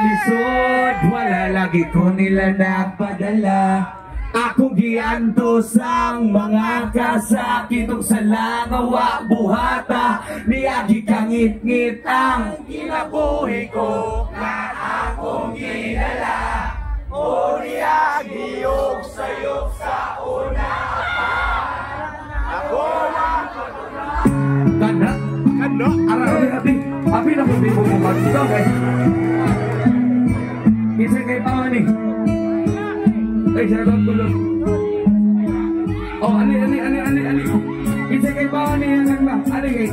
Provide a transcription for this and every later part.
kalisod, wala lagi ko nila nagpadala. Akong giantos ang mga kasakit ug sa langawa buhata. Niyagi kangit-ngit ang kinabuhi ko nga akong ginala. O niyagi og sayop sa una pa. Ako lang Kana? Kana? Abi na po di mo magdito kay isa kay Pawa ni. Ay, sarap tulog. Oh, ani. Isa kay Pawa ni yang ba? Ani kay.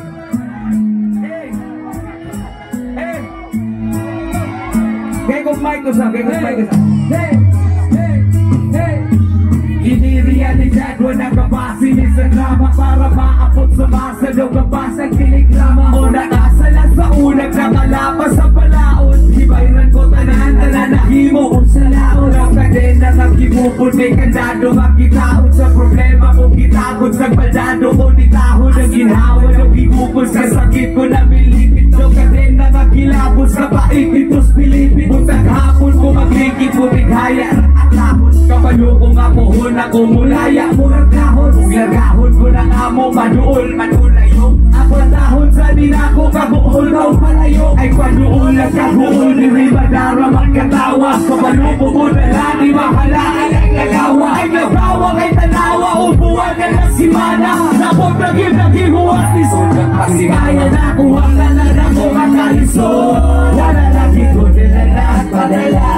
Hey. Kay kong mic ko sa. Hey. Inirialidad wala kabasi ni sa drama para maapot sa masa daw kabasag telegrama o nakasala sa unang nakalapas sa palaon hibayran ko tanan nahimo kung sa laon ang kadena ng kimupon may kandado makitaon sa problema kung kitagod sa baldado o nitahon ang ginhawa ng higupon sa sakit ko na milipit ng kadena magkilapos sa pait itos pilipit utang hapon ko magrikit mo tighaya at lapon kapalo ko nga pohon ako mulaya murag kahon gagahon ko ng amo manuol manulayo ako dahon sa dinako kabuol daw palayo ay panuol ang kabuol ni Ribadara magkatawa kapalo ko na lani mahalaan ang galawa ay nagawa kay tanawa upuan na ng simana napog naging huwag ni Sundag pasigaya na kuha ka na ng mga kalisod wala lagi ko nila nagpadala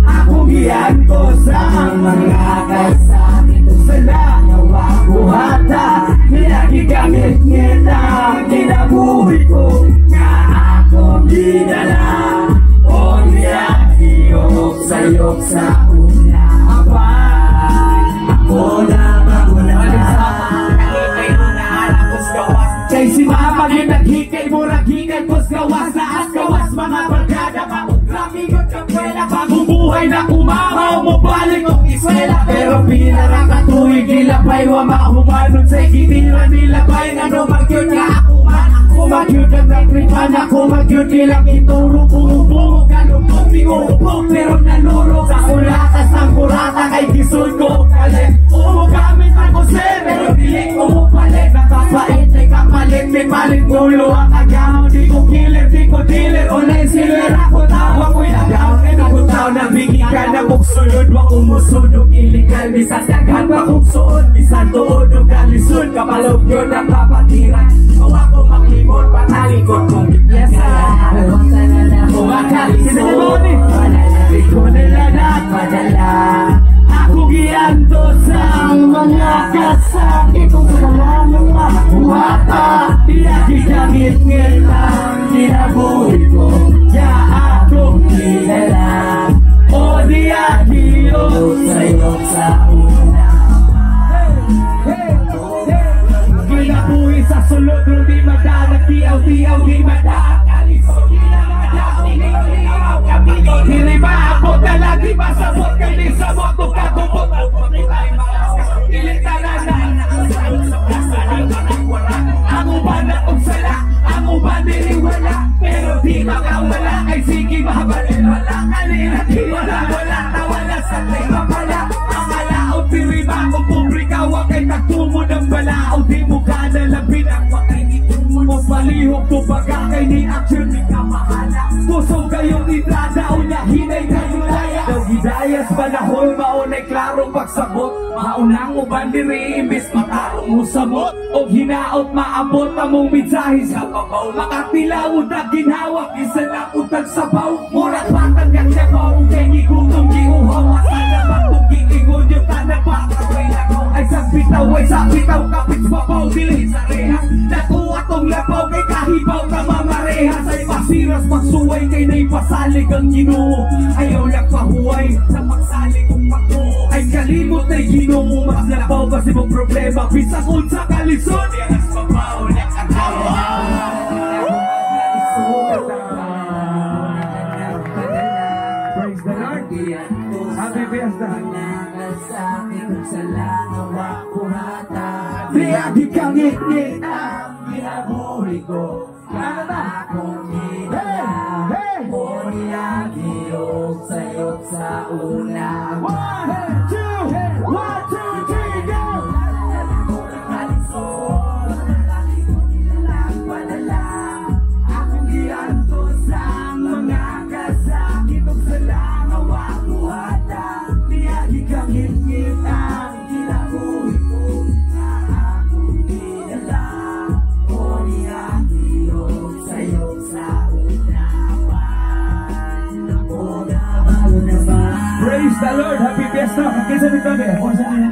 akong iyan ko sa mga kasakit sa langawa buhata ninagigamit niya kinabuhi ko nga akong ginala o niyagiyok sayok sa una aba ako na kay si mama yung naghikay mo raghingay pos gawas lahat gawas mga barkada maugrami yung kampela bagong buhay na kumahaw mo baling o iswela pero pinarang katuig nilapay wa mahumanon sa ikinira nilapay nga no magyod nga ako man ako magyod ang natripan ako magyod nilang ituro pumupumog galupong pingupong pero naluro sa kulatas ng kurata kay gisod ko kalit umugamit ako sir pero dilik umupalit nakapait ay kapalit may palit gulo ang agaw di ko killer di ko dealer online silver ako tawa ko'y agaw nagutaw na biging ka na muksulod wa kumusudog illegal bisan dagan wa kuksuod bisan tuod o kalisod kapalog yun ang kapatiran kung ako maklimot patalikot kong gityasa kung akalisod wala na ko nila nagpadala ako giyanto sa mga kasakit kung sa mga buhata niyagigangit ngilang kinabuhi ko kaya akong kinala o niyagiyok sayok sa una kinabuhi sa sulod nung di madalag tiyaw di madalag kalisod hindi maabot na lang di masabot kay di sabot kung katubot ilitanan na ang uban na ugsala ang uban niliwala pero di makawala ay sige mahabali wala kanina di wala nawala sa lima pala ang alaot tiriba kung publika wag ay nagtumo ng balaot di mo ka nalabin ang wakay itumo mo palihog to baga kay ni action di ka mahala kusong kayong itrada o nahinay kayo laya nagidayas panahon maunay klarong pagsabot maunang uban diri imbis matarong usabot o hinaot maabot among mensahe sa babaw makatilawod na ginhawak isa na utag sabaw murag patang yang sabaw kay gigutong giuhaw asala pagkong gigingon yung tanapa ay sa bitaw kapit babaw dili sa rehas nakuha tong labaw kay kahibaw na mamarehas ay pasiras magsuway kay naipasalig ang ginoo ayaw nagpahuway sa pagsalig kong pagtuo ay kalimot na ginoo mas labaw kasi mong problema bisakon sa kalisod yes babaw nakatawa praise the Lord happy fiesta sakit sa langawa kurata niyagi kangit-ngit ang kinabuhi ko akong ginala iyagiyok sayok sa una. 1, 2, 3, go! Akong giantos ang mga kasakit ug sa langaw ako hata. Niyagi kang ngit-ngit ang kinabuhi ko nga akong dinala. O niyagiyok sayok sa Praise the Lord! Happy Fiesta! Kinsa nito ba? Kinsa nito?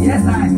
Yes, I.